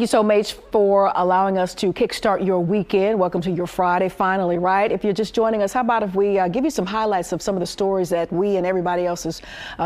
Thank you so much for allowing us to kickstart your weekend. Welcome to your Friday, finally, right? If you're just joining us, how about if we give you some highlights of some of the stories that we and everybody else is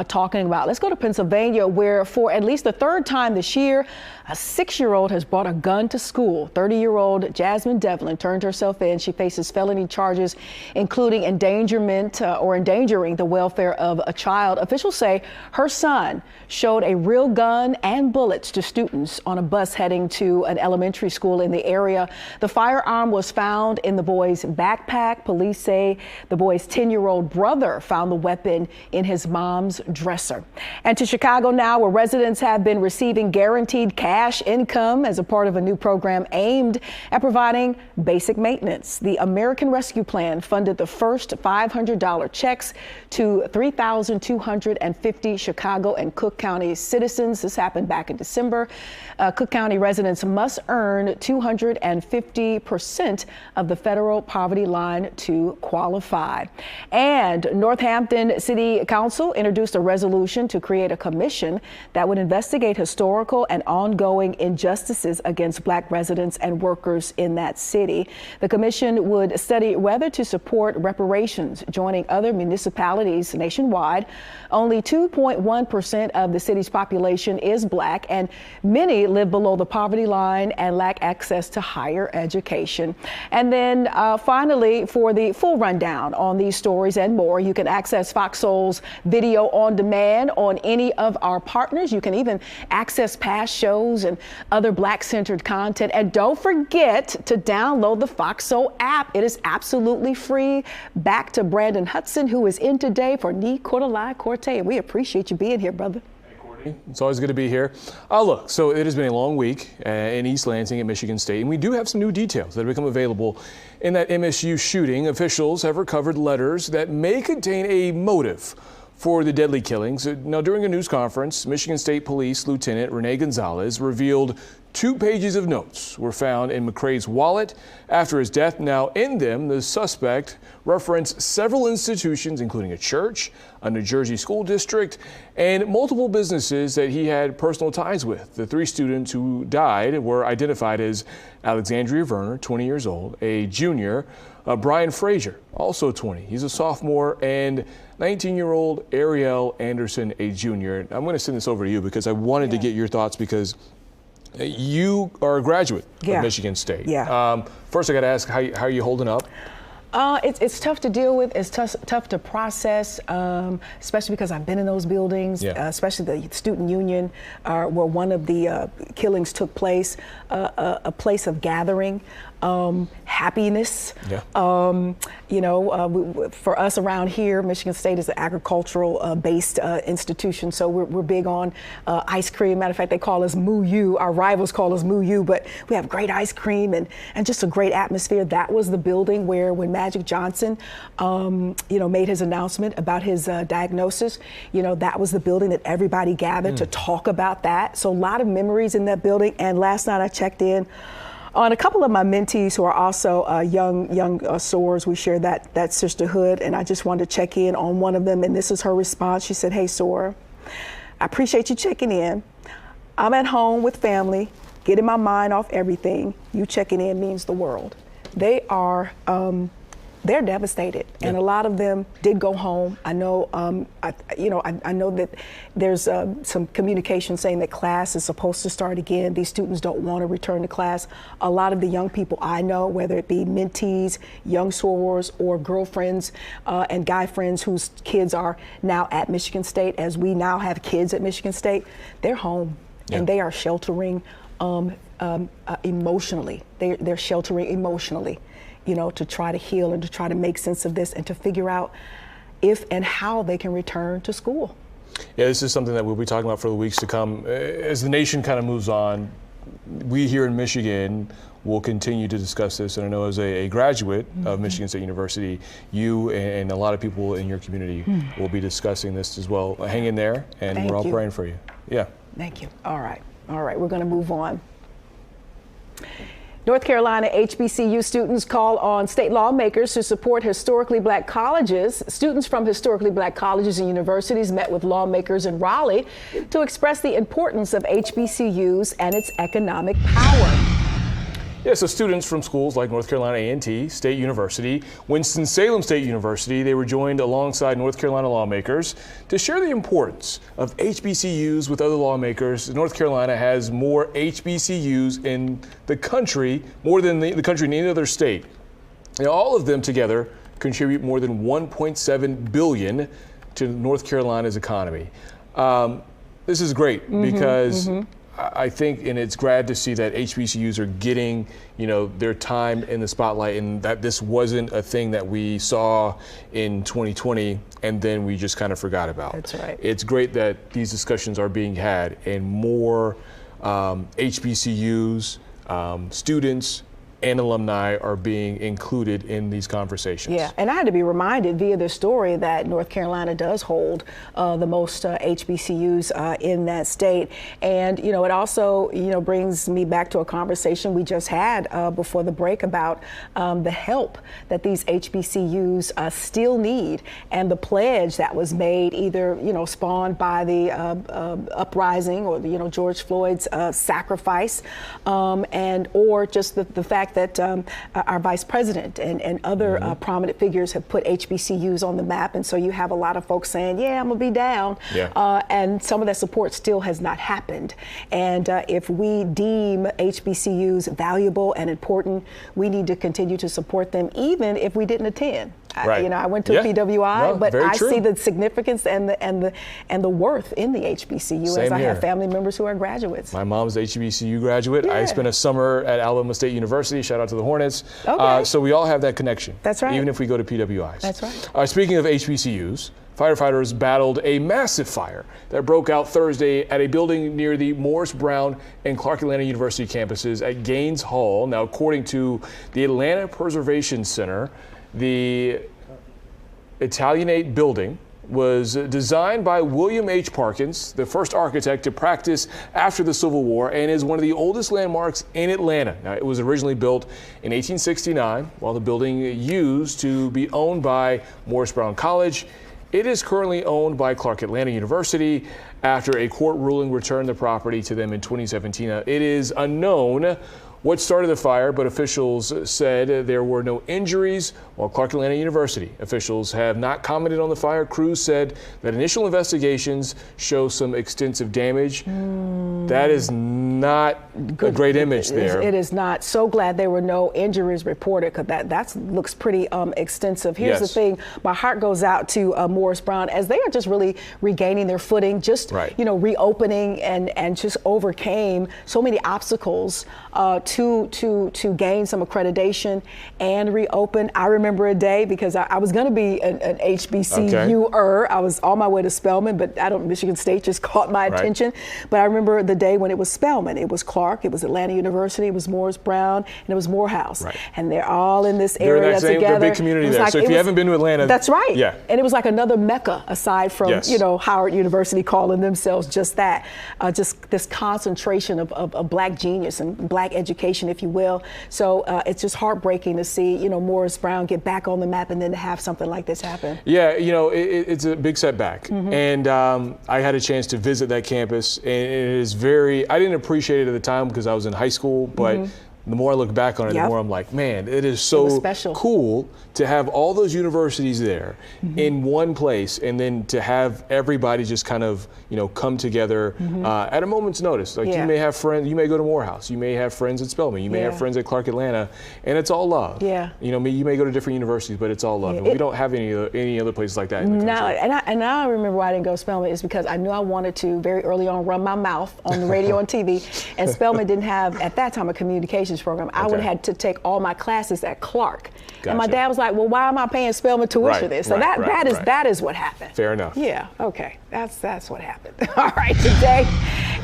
talking about. Let's go to Pennsylvania, where for at least the third time this year, a 6-year-old has brought a gun to school. 30-year-old Jasmine Devlin turned herself in. She faces felony charges, including endangerment or endangering the welfare of a child. Officials say her son showed a real gun and bullets to students on a bus heading to an elementary school in the area. The firearm was found in the boy's backpack. Police say the boy's 10-year-old brother found the weapon in his mom's dresser. And to Chicago now, where residents have been receiving guaranteed cash income as a part of a new program aimed at providing basic maintenance. The American Rescue Plan funded the first $500 checks to 3,250 Chicago and Cook County citizens. This happened back in December. Cook County residents must earn 250% of the federal poverty line to qualify. And Northampton City Council introduced a resolution to create a commission that would investigate historical and ongoing injustices against Black residents and workers in that city. The commission would study whether to support reparations, joining other municipalities nationwide. Only 2.1% of the city's population is Black, and many live below the poverty line and lack access to higher education. And then finally, for the full rundown on these stories and more, you can access FOXSOUL's video on demand on any of our partners. You can even access past shows and other Black-centered content. And don't forget to download the FOXSOUL app. It is absolutely free. Back to Brandon Hudson, who is in today for Ni Cordelai Corte. And we appreciate you being here, brother. It's always good to be here. Look, so it has been a long week in East Lansing at Michigan State, and we do have some new details that have become available in that MSU shooting. Officials have recovered letters that may contain a motive for the deadly killings. Now, during a news conference, Michigan State Police Lieutenant Renee Gonzalez revealed 2 pages of notes were found in McCrae's wallet after his death. Now, in them, the suspect referenced several institutions, including a church, a New Jersey school district, and multiple businesses that he had personal ties with. The 3 students who died were identified as Alexandria Verner, 20 years old, a junior, Brian Frazier, also 20. He's a sophomore, and 19-year-old Ariel Anderson, a junior. I'm going to send this over to you because I wanted to get your thoughts, because you are a graduate of Michigan State. First, I got to ask, how are you holding up? It's tough to deal with. It's tough to process, especially because I've been in those buildings, especially the student union, where one of the killings took place, a place of gathering, happiness. For us around here, Michigan State is an agricultural based institution, so we're big on ice cream. Matter of fact, they call us Moo-U. Our rivals call us Moo-U, but we have great ice cream and just a great atmosphere. That was the building where, when Magic Johnson, made his announcement about his diagnosis, that was the building that everybody gathered to talk about that. So a lot of memories in that building. And last night I checked in on a couple of my mentees who are also young SOARs. We share that sisterhood, and I just wanted to check in on one of them, and this is her response. She said, "Hey, SOAR, I appreciate you checking in. I'm at home with family, getting my mind off everything. You checking in means the world." They are they're devastated, and a lot of them did go home. I know, I know that there's some communication saying that class is supposed to start again. These students don't want to return to class. A lot of the young people I know, whether it be mentees, young sorors, or girlfriends and guy friends whose kids are now at Michigan State, as we now have kids at Michigan State, they're home and they are sheltering emotionally. They're sheltering emotionally, to try to heal and to try to make sense of this and to figure out if and how they can return to school. Yeah, this is something that we'll be talking about for the weeks to come. As the nation kind of moves on, we here in Michigan will continue to discuss this. And I know as a graduate of Michigan State University, you and a lot of people in your community will be discussing this as well. Hang in there, and we're all praying for you. Yeah. Thank you. All right. We're going to move on. North Carolina HBCU students call on state lawmakers to support historically black colleges. Students from historically black colleges and universities met with lawmakers in Raleigh to express the importance of HBCUs and its economic power. Yeah, so students from schools like North Carolina A&T, State University, Winston-Salem State University, they were joined alongside North Carolina lawmakers to share the importance of HBCUs with other lawmakers. North Carolina has more HBCUs in the country, more than the country in any other state. And all of them together contribute more than $1.7 billion to North Carolina's economy. This is great because I think, and it's glad to see that HBCUs are getting, their time in the spotlight, and that this wasn't a thing that we saw in 2020 and then we just kind of forgot about. That's right. It's great that these discussions are being had and more HBCUs, students, and alumni are being included in these conversations. Yeah, and I had to be reminded via this story that North Carolina does hold the most HBCUs in that state. And, it also, brings me back to a conversation we just had before the break about the help that these HBCUs still need, and the pledge that was made either, spawned by the uprising or, George Floyd's sacrifice, and or just the fact that our vice president and other prominent figures have put HBCUs on the map. And so you have a lot of folks saying, yeah, I'm gonna be down. Yeah. And some of that support still has not happened. And if we deem HBCUs valuable and important, we need to continue to support them, even if we didn't attend. Right. I went to PWI, but I true. see the significance and the worth in the HBCU. Same as I here. have family members who are graduates. My mom's an HBCU graduate. Yeah. I spent a summer at Alabama State University. Shout out to the Hornets. Okay. So we all have that connection. That's right. Even if we go to PWIs. That's right. Speaking of HBCUs, firefighters battled a massive fire that broke out Thursday at a building near the Morris Brown and Clark Atlanta University campuses at Gaines Hall. Now, according to the Atlanta Preservation Center, the Italianate building was designed by William H. Parkins, the first architect to practice after the Civil War, and is one of the oldest landmarks in Atlanta. Now, it was originally built in 1869, while the building used to be owned by Morris Brown College. It is currently owned by Clark Atlanta University after a court ruling returned the property to them in 2017. It is unknown what started the fire, but officials said there were no injuries, while Clark Atlanta University officials have not commented on the fire. Crews said that initial investigations show some extensive damage. That is not a great image there. It is not. So glad there were no injuries reported, because that looks pretty extensive. Here's the thing. My heart goes out to Morris Brown as they are just really regaining their footing, just, reopening and just overcame so many obstacles to gain some accreditation and reopen. I remember a day, because I was going to be an HBCU-er. I was on my way to Spelman, but Michigan State just caught my attention. But I remember the day when it was Spelman. It was Clark, it was Atlanta University, it was Morris Brown, and it was Morehouse. And they're all in this area together. They're a big community there. So if you haven't been to Atlanta. That's right. Yeah. And it was like another Mecca, aside from, Howard University calling themselves just that. Just this concentration of black genius and black education, if you will. So it's just heartbreaking to see, Morris Brown get back on the map and then to have something like this happen. Yeah, it's a big setback. And I had a chance to visit that campus, and it is I didn't appreciate it at the time because I was in high school, but the more I look back on it, the more I'm like, man, it is so cool to have all those universities there in one place, and then to have everybody just kind of, come together at a moment's notice. Like you may have friends, you may go to Morehouse, you may have friends at Spelman, you may have friends at Clark Atlanta, and it's all love. Yeah. You may go to different universities, but it's all love. And we don't have any other places like that in the country. And I remember why I didn't go to Spelman is because I knew I wanted to very early on run my mouth on the radio and TV, and Spelman didn't have at that time a communications program. I would have had to take all my classes at Clark. Gotcha. And my dad was like, well, why am I paying Spelman tuition this? So that is what happened. Fair enough. Yeah, okay. That's what happened. All right, today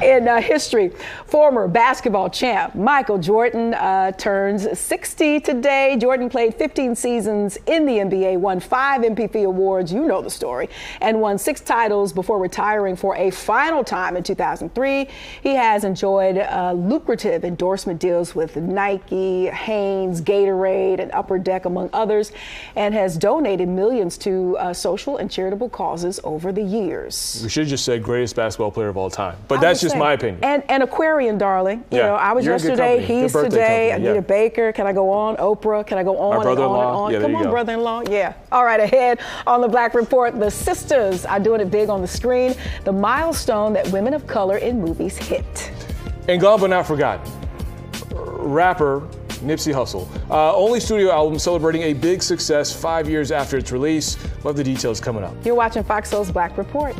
In history, former basketball champ Michael Jordan turns 60 today. Jordan played 15 seasons in the NBA, won 5 MVP awards, you know the story, and won 6 titles before retiring for a final time in 2003. He has enjoyed lucrative endorsement deals with Nike, Hanes, Gatorade, and Upper Deck, among others, and has donated millions to social and charitable causes over the years. We should have just said greatest basketball player of all time, but that's just my opinion. And Aquarian, darling. You know, I was yesterday, he's today. Anita Baker. Can I go on? Oprah. Can I go on? Our brother-in-law. And on? Yeah, Come on, brother-in-law. Yeah. All right, ahead on the Black Report, the sisters are doing it big on the screen. The milestone that women of color in movies hit. And gone but not forgotten, rapper Nipsey Hussle. Only studio album celebrating a big success 5 years after its release. We'll have the details coming up. You're watching FOXSOUL's Black Report.